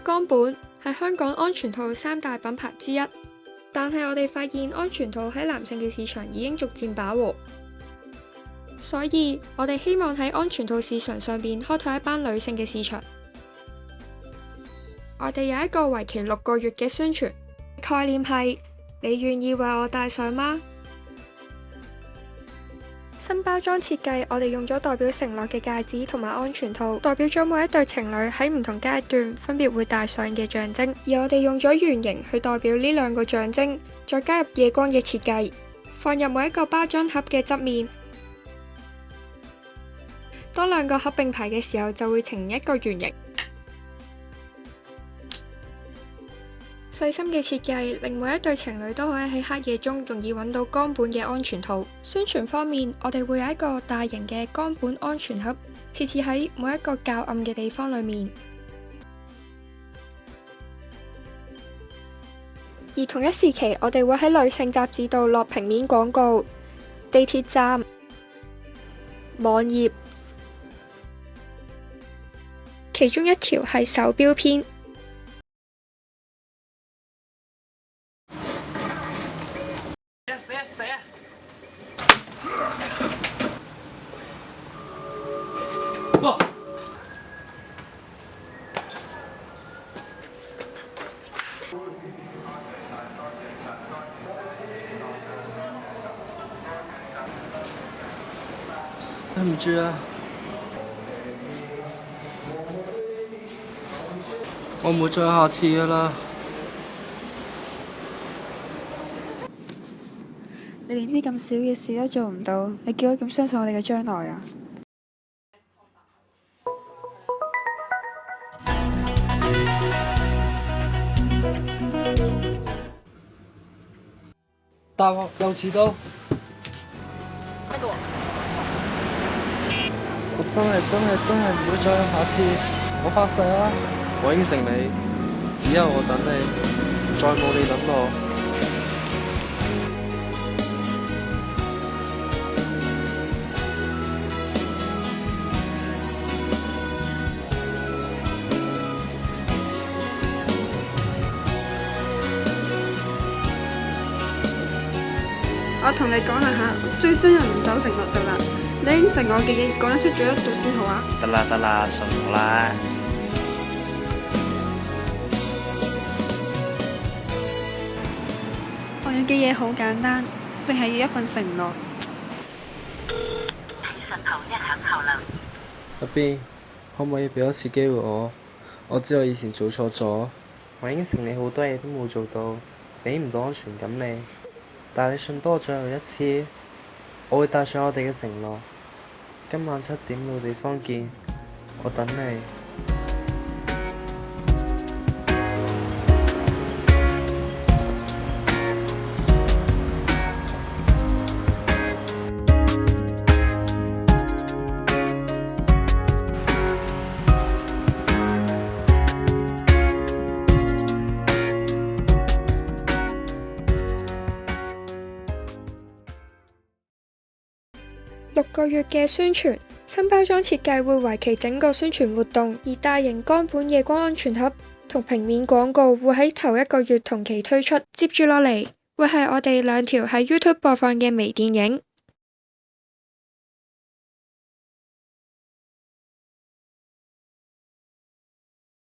岡本係香港安全套3大品牌之一，但係我哋發現安全套喺男性嘅市場已經逐漸飽和，所以我哋希望喺安全套市場上邊開拓一班女性嘅市場。我哋有一個為期6個月嘅宣傳，概念係你願意為我戴上嗎？新包裝設計，我哋用咗代表承諾嘅戒指同埋安全套，代表咗每一對情侶喺唔同階段分別會戴上嘅象徵。而我哋用咗圓形去代表呢兩個象徵，再加入夜光嘅設計，放入每一個包裝盒嘅側面。當兩個盒並排嘅時候，就會呈一個圓形。細心嘅設計令每一對情侶都可以喺黑夜中容易揾到岡本嘅安全套。宣傳方面，我哋會有一個大型嘅岡本安全盒，設置喺每一個較暗嘅地方裏面。而同一時期，我哋會喺女性雜誌度落平面廣告、地鐵站、網頁，其中一條係手錶篇。死啊！哇！對唔住啊，我唔會再下次㗎喇。你連啲咁小嘅事都做唔到，你叫我點相信我哋嘅將來啊？大鑊又遲到，我真係唔會再有下次，我發誓啊！我應承你，只有我等你，再冇你等我。我同你講啦吓，最憎人唔守承諾㗎啦！你應承我嘅嘢講得出做得到先好啊！得啦，信我啦。我要嘅嘢好簡單，淨係要一份承諾。阿 B， 可唔可以俾多次機會我？我知我以前做錯咗，我應承你好多嘢都冇做到，俾唔到安全感你。但係你信多我最後一次，我會帶上我哋嘅承諾。今晚7點到地方見，我等你。6個月嘅宣傳，新包裝設計會為期整個宣傳活動，而大型岡本夜光安全盒同平面廣告會喺頭1個月同期推出。接住落嚟會係我哋2條喺 YouTube 播放嘅微電影。